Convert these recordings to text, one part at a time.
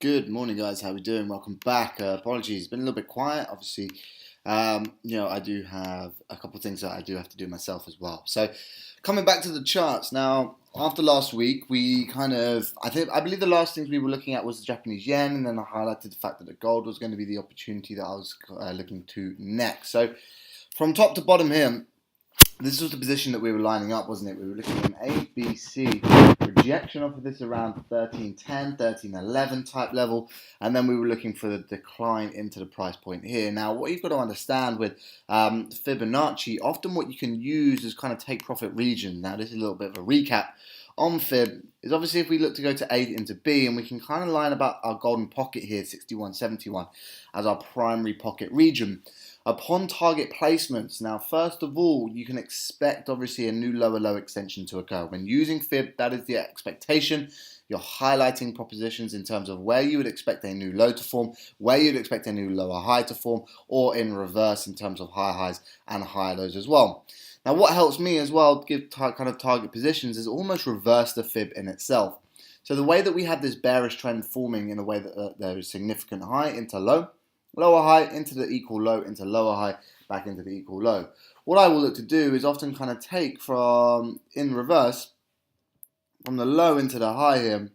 Good morning, guys. How we doing? Welcome back. Apologies, been a little bit quiet. Obviously, I do have a couple of things that I do have to do myself as well. So, coming back to the charts now. After last week, I believe the last things we were looking at was the Japanese yen, and then I highlighted the fact that the gold was going to be the opportunity that I was looking to next. So, from top to bottom here. This was the position that we were lining up, wasn't it? We were looking at an A, B, C rejection off of this around 1310, 1311 type level, and then we were looking for the decline into the price point here. Now, what you've got to understand with Fibonacci, often what you can use is kind of take profit region. Now, this is a little bit of a recap on Fib, is obviously if we look to go to A into B, and we can kind of line about our golden pocket here, 6171, as our primary pocket region. Upon target placements, now first of all, you can expect obviously a new lower low extension to occur. When using Fib, that is the expectation. You're highlighting propositions in terms of where you would expect a new low to form, where you'd expect a new lower high to form, or in reverse in terms of high highs and high lows as well. Now what helps me as well give kind of target positions is almost reverse the Fib in itself. So the way that we have this bearish trend forming in a way that there is significant high into low, lower high into the equal low, into lower high, back into the equal low. What I will look to do is often kind of take from, in reverse, from the low into the high here,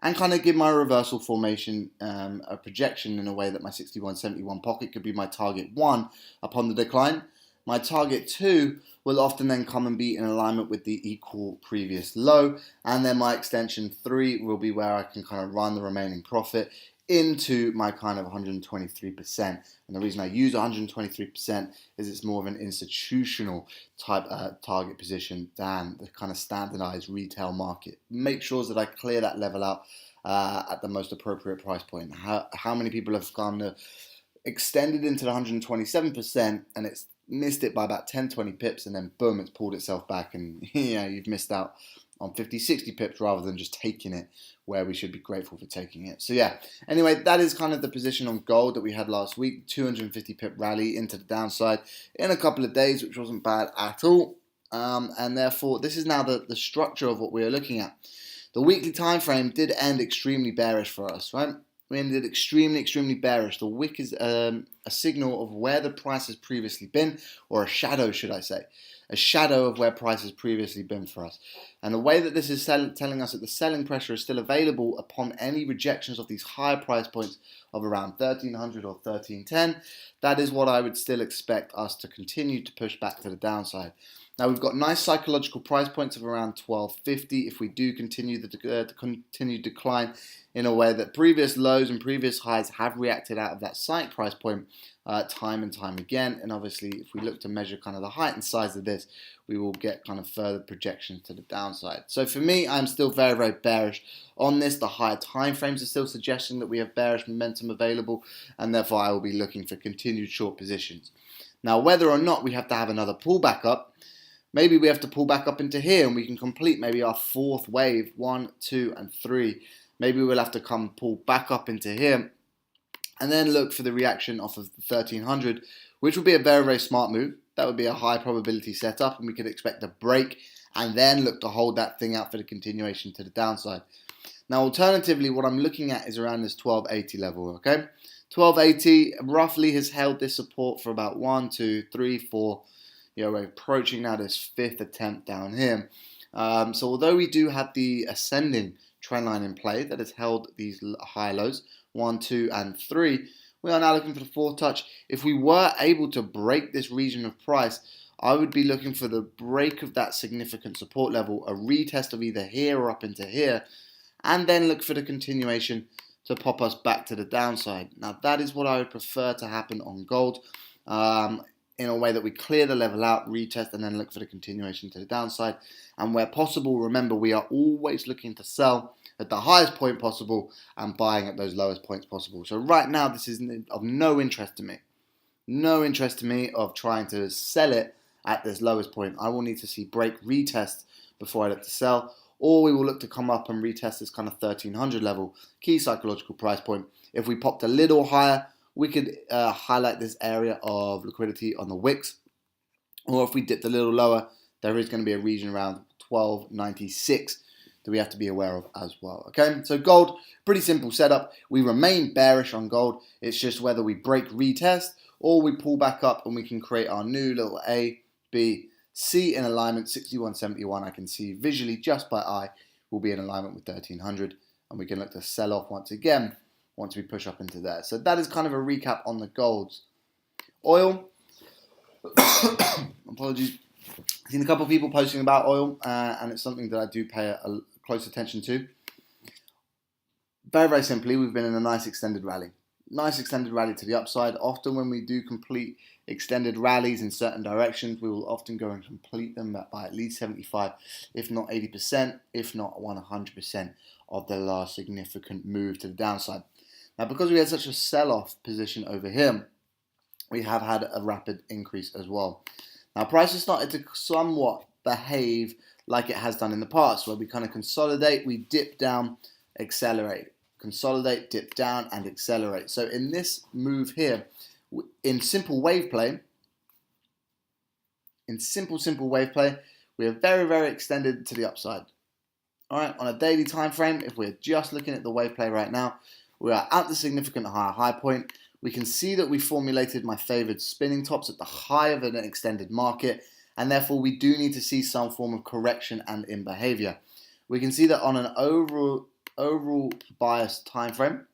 and kind of give my reversal formation a projection in a way that my 6171 pocket could be my target 1 upon the decline. My target 2 will often then come and be in alignment with the equal previous low, and then my extension 3 will be where I can kind of run the remaining profit into my kind of 123%. And the reason I use 123% is it's more of an institutional type target position than the kind of standardized retail market. Make sure that I clear that level out at the most appropriate price point. How many people have kind of extended into the 127% and it's missed it by about 10-20 pips, and then boom, it's pulled itself back, and you've missed out on 50-60 pips rather than just taking it where we should be grateful for taking it. So yeah, anyway, that is kind of the position on gold that we had last week. 250 pip rally into the downside in a couple of days, which wasn't bad at all. And therefore, this is now the structure of what we are looking at. The weekly time frame did end extremely bearish for us, right? We ended extremely bearish. The wick is a signal of where the price has previously been, or a shadow, should I say. A shadow of where price has previously been for us. And the way that this is telling us that the selling pressure is still available upon any rejections of these higher price points of around 1300 or 1310, that is what I would still expect us to continue to push back to the downside. Now we've got nice psychological price points of around 1250 if we do continue the continued decline in a way that previous lows and previous highs have reacted out of that psych price point time and time again. And obviously if we look to measure kind of the height and size of this, we will get kind of further projections to the downside. So for me, I'm still very bearish on this. The higher time frames are still suggesting that we have bearish momentum available, and therefore I will be looking for continued short positions. Now whether or not we have to have another pullback up, maybe we have to pull back up into here and we can complete maybe our fourth wave, 1, 2, and 3. Maybe we'll have to come pull back up into here and then look for the reaction off of 1300, which would be a very smart move. That would be a high probability setup, and we could expect a break and then look to hold that thing out for the continuation to the downside. Now, alternatively, what I'm looking at is around this 1280 level, okay? 1280 roughly has held this support for about 1, 2, 3, 4. We're approaching now this fifth attempt down here. So although we do have the ascending trend line in play that has held these high lows, 1, 2, and 3, we are now looking for the fourth touch. If we were able to break this region of price, I would be looking for the break of that significant support level, a retest of either here or up into here, and then look for the continuation to pop us back to the downside. Now that is what I would prefer to happen on gold. In a way that we clear the level out, retest, and then look for the continuation to the downside. And where possible, remember, we are always looking to sell at the highest point possible and buying at those lowest points possible. So right now, this is of no interest to me. No interest to me of trying to sell it at this lowest point. I will need to see break retest before I look to sell, or we will look to come up and retest this kind of 1300 level, key psychological price point. If we popped a little higher, we could highlight this area of liquidity on the wicks, or if we dipped a little lower, there is going to be a region around 1296 that we have to be aware of as well. Okay, so gold, pretty simple setup. We remain bearish on gold. It's just whether we break retest or we pull back up and we can create our new little A, B, C in alignment. 61.71 I can see visually just by eye will be in alignment with 1300, and we can look to sell off once again once we push up into there. So that is kind of a recap on the golds. Oil, apologies. I've seen a couple of people posting about oil, and it's something that I do pay a close attention to. Very, very simply, we've been in a nice extended rally. Nice extended rally to the upside. Often when we do complete extended rallies in certain directions, we will often go and complete them by at least 75, if not 80%, if not 100% of the last significant move to the downside. Now, because we had such a sell-off position over here, we have had a rapid increase as well. Now, price has started to somewhat behave like it has done in the past, where we kind of consolidate, we dip down, accelerate. Consolidate, dip down, and accelerate. So in this move here, in simple wave play, we are very, very extended to the upside. All right, on a daily time frame, if we're just looking at the wave play right now, we are at the significant high point. We can see that we formulated my favored spinning tops at the high of an extended market, and therefore we do need to see some form of correction and in behavior. We can see that on an overall bias time frame,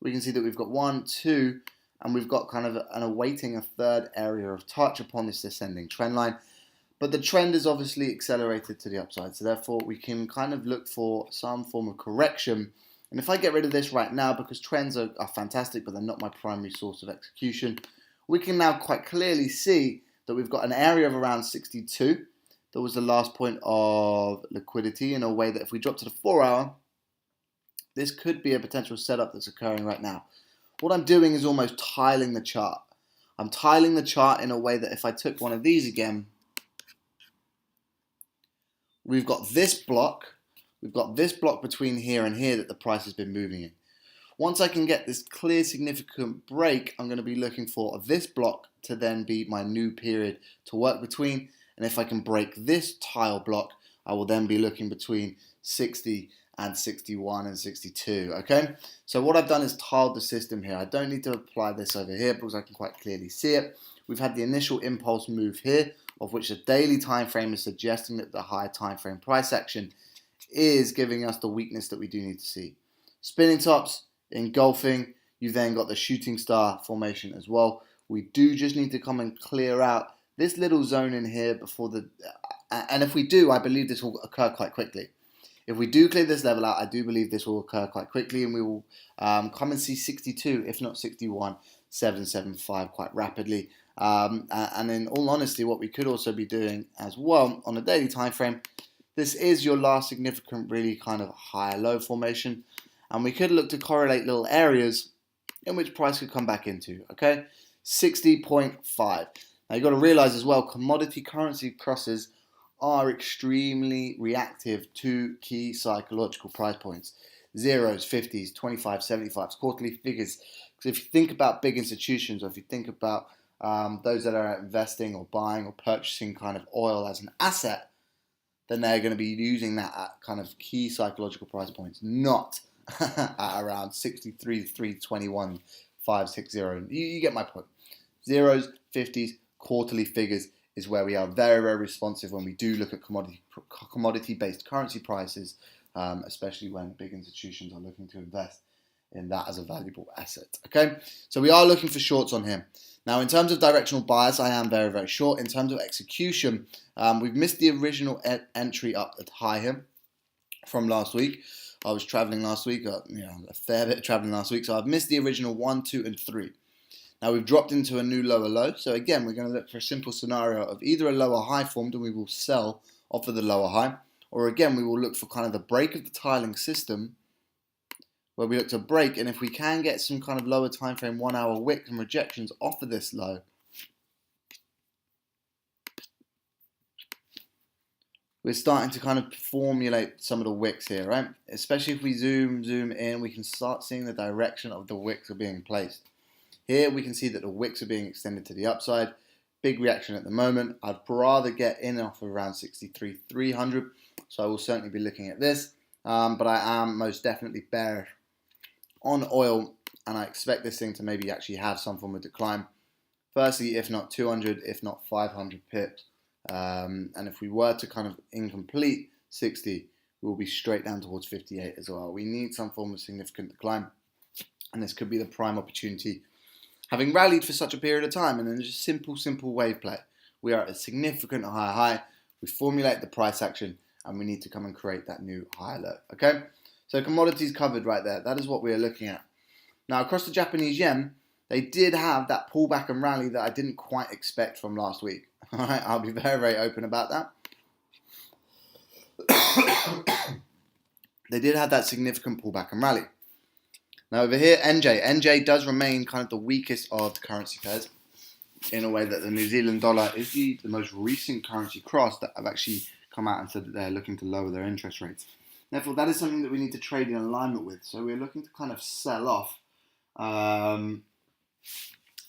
we can see that we've got 1, 2, and we've got kind of an awaiting a third area of touch upon this descending trend line. But the trend is obviously accelerated to the upside, so therefore we can kind of look for some form of correction. And if I get rid of this right now, because trends are fantastic, but they're not my primary source of execution, we can now quite clearly see that we've got an area of around 62. That was the last point of liquidity, in a way that if we drop to the 4-hour, this could be a potential setup that's occurring right now. What I'm doing is almost tiling the chart. I'm tiling the chart in a way that if I took one of these again, we've got this block. We've got this block between here and here that the price has been moving in. Once I can get this clear significant break, I'm going to be looking for this block to then be my new period to work between. And if I can break this tile block, I will then be looking between 60 and 61 and 62. Okay, so what I've done is tiled the system here. I don't need to apply this over here because I can quite clearly see it. We've had the initial impulse move here, of which the daily time frame is suggesting that the higher time frame price action is giving us the weakness that we do need to see. Spinning tops, engulfing, you've then got the shooting star formation as well. We do just need to come and clear out this little zone in here before the, and if we do, I believe this will occur quite quickly. If we do clear this level out, I do believe this will occur quite quickly, and we will come and see 62, if not 61,775 quite rapidly. And in all honesty, what we could also be doing as well on a daily time frame, this is your last significant really kind of higher low formation, and we could look to correlate little areas in which price could come back into. Okay, 60.5. Now you've got to realize as well, commodity currency crosses are extremely reactive to key psychological price points. Zeros, 50s, 25s, 75s, quarterly figures. Because if you think about big institutions, or if you think about those that are investing or buying or purchasing kind of oil as an asset, then they're going to be using that at kind of key psychological price points, not at around 63, 321, 560. You get my point. Zeros, 50s, quarterly figures is where we are very, very responsive when we do look at commodity-based currency prices, especially when big institutions are looking to invest in that as a valuable asset. Okay, so we are looking for shorts on him. Now, in terms of directional bias, I am very, very short. In terms of execution, we've missed the original entry up at high here from last week. I was traveling last week, a fair bit of traveling last week, so I've missed the original 1, 2, and 3. Now we've dropped into a new lower low, so again, we're going to look for a simple scenario of either a lower high formed and we will sell off of the lower high, or again, we will look for kind of the break of the tiling system, where we look to break, and if we can get some kind of lower time frame 1 hour wicks and rejections off of this low, we're starting to kind of formulate some of the wicks here, right? Especially if we zoom in, we can start seeing the direction of the wicks are being placed. Here we can see that the wicks are being extended to the upside. Big reaction at the moment. I'd rather get in off of around 63,300, so I will certainly be looking at this but I am most definitely bearish on oil, and I expect this thing to maybe actually have some form of decline. Firstly, if not 200, if not 500 pips. And if we were to kind of incomplete 60, we'll be straight down towards 58 as well. We need some form of significant decline, and this could be the prime opportunity. Having rallied for such a period of time, and then just simple wave play. We are at a significant high. We formulate the price action, and we need to come and create that new high low. Okay, so commodities covered right there. That is what we are looking at. Now, across the Japanese yen, they did have that pullback and rally that I didn't quite expect from last week. All right, I'll be very open about that. They did have that significant pullback and rally. Now over here, NJ does remain kind of the weakest of the currency pairs, in a way that the New Zealand dollar is the most recent currency cross that have actually come out and said that they're looking to lower their interest rates. Therefore, that is something that we need to trade in alignment with. So we're looking to kind of sell off.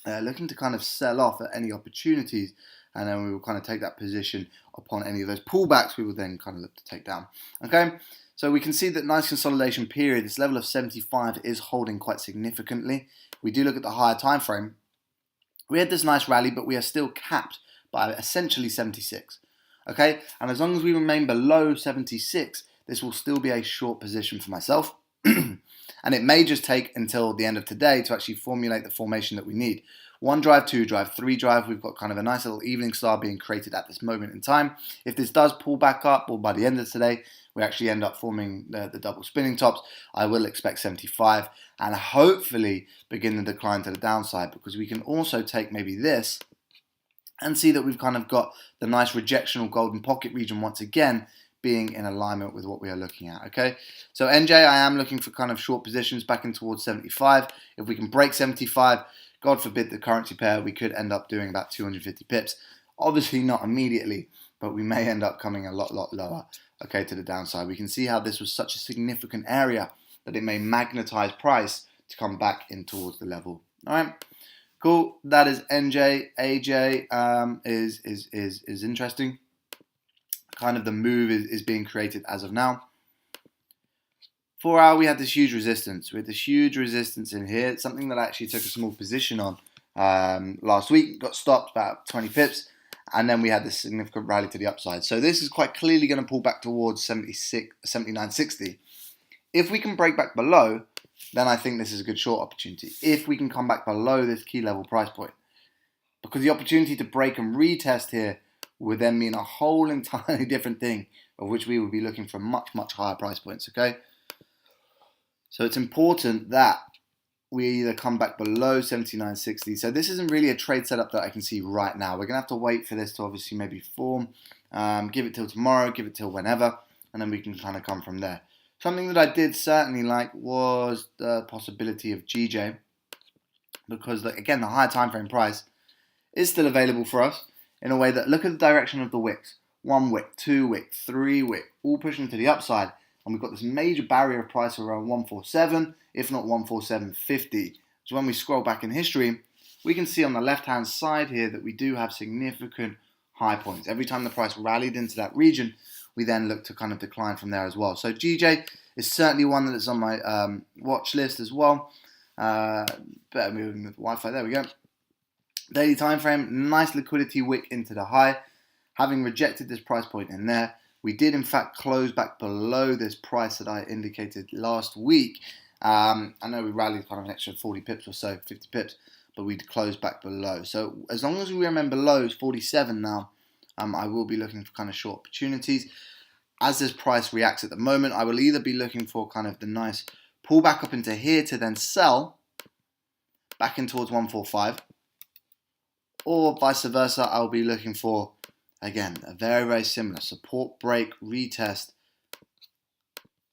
Looking to kind of sell off at any opportunities, and then we will kind of take that position upon any of those pullbacks. We will then kind of look to take down. Okay, so we can see that nice consolidation period. This level of 75 is holding quite significantly. We do look at the higher time frame. We had this nice rally, but we are still capped by essentially 76. Okay, and as long as we remain below 76, this will still be a short position for myself. And it may just take until the end of today to actually formulate the formation that we need. 1 drive, 2 drive, 3 drive. We've got kind of a nice little evening star being created at this moment in time. If this does pull back up, or by the end of today, we actually end up forming the double spinning tops, I will expect 75 and hopefully begin the decline to the downside, because we can also take maybe this and see that we've kind of got the nice rejectional golden pocket region once again being in alignment with what we are looking at. Okay, so NJ, I am looking for kind of short positions back in towards 75. If we can break 75, God forbid the currency pair, we could end up doing about 250 pips. Obviously not immediately, but we may end up coming a lot lower, okay, to the downside. We can see how this was such a significant area that it may magnetize price to come back in towards the level. All right, cool. That is NJ. AJ is interesting. Kind of the move is being created as of now. 4 hour, we had this huge resistance. We had this huge resistance in here. It's something that I actually took a small position on last week. Got stopped about 20 pips. And then we had this significant rally to the upside. So this is quite clearly going to pull back towards 79.60. If we can break back below, then I think this is a good short opportunity. If we can come back below this key level price point. Because the opportunity to break and retest here would then mean a whole entirely different thing, of which we would be looking for much higher price points, okay? So it's important that we either come back below 79.60. So this isn't really a trade setup that I can see right now. We're going to have to wait for this to obviously maybe form, give it till tomorrow, give it till whenever, and then we can kind of come from there. Something that I did certainly like was the possibility of GJ, because again, the higher time frame price is still available for us, in a way that, look at the direction of the wicks. 1 wick, 2 wick, 3 wick, all pushing to the upside. And we've got this major barrier of price around 147, if not 147.50. So when we scroll back in history, we can see on the left-hand side here that we do have significant high points. Every time the price rallied into that region, we then look to kind of decline from there as well. So GJ is certainly one that is on my watch list as well. Better moving with Wi-Fi, there we go. Daily time frame, nice liquidity wick into the high. Having rejected this price point in there, we did in fact close back below this price that I indicated last week. I know we rallied kind of an extra 40 pips or so, 50 pips, but we closed back below. So as long as we remain below 47 now, I will be looking for kind of short opportunities. As this price reacts at the moment, I will either be looking for kind of the nice pull back up into here to then sell back in towards 145. Or vice versa, I'll be looking for, again, a very similar support break, retest,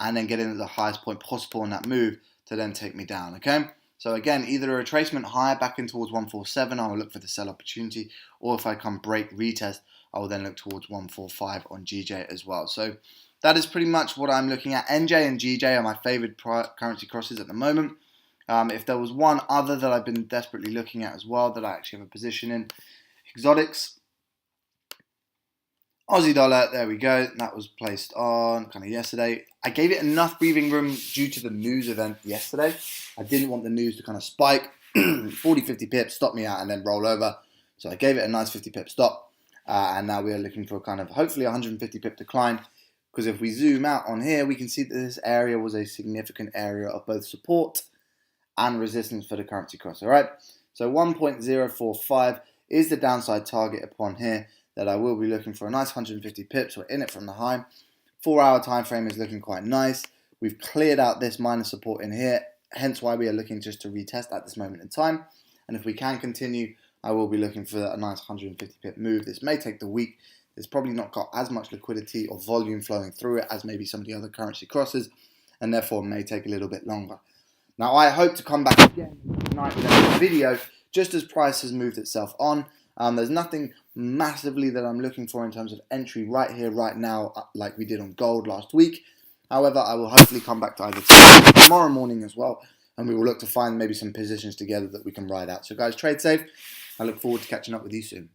and then get into the highest point possible in that move to then take me down, okay? So again, either a retracement higher back in towards 147, I will look for the sell opportunity, or if I come break, retest, I will then look towards 145 on GJ as well. So that is pretty much what I'm looking at. NJ and GJ are my favorite currency crosses at the moment. If there was one other that I've been desperately looking at as well, that I actually have a position in, exotics. Aussie dollar, there we go. That was placed on kind of yesterday. I gave it enough breathing room due to the news event yesterday. I didn't want the news to kind of spike. 40, 50 pips, stop me out and then roll over. So I gave it a nice 50 pip stop. And now we are looking for a kind of hopefully 150 pip decline. Because if we zoom out on here, we can see that this area was a significant area of both support and resistance for the currency cross. All right. So 1.045 is the downside target upon here that I will be looking for a nice 150 pips. We're in it from the high. 4-hour time frame is looking quite nice. We've cleared out this minor support in here, hence why we are looking just to retest at this moment in time. And if we can continue, I will be looking for a nice 150 pip move. This may take the week. There's probably not got as much liquidity or volume flowing through it as maybe some of the other currency crosses, and therefore may take a little bit longer. Now I hope to come back again tonight with another video just as price has moved itself on. There's nothing massively that I'm looking for in terms of entry right here, right now, like we did on gold last week. However, I will hopefully come back to either tomorrow morning as well, and we will look to find maybe some positions together that we can ride out. So guys, trade safe. I look forward to catching up with you soon.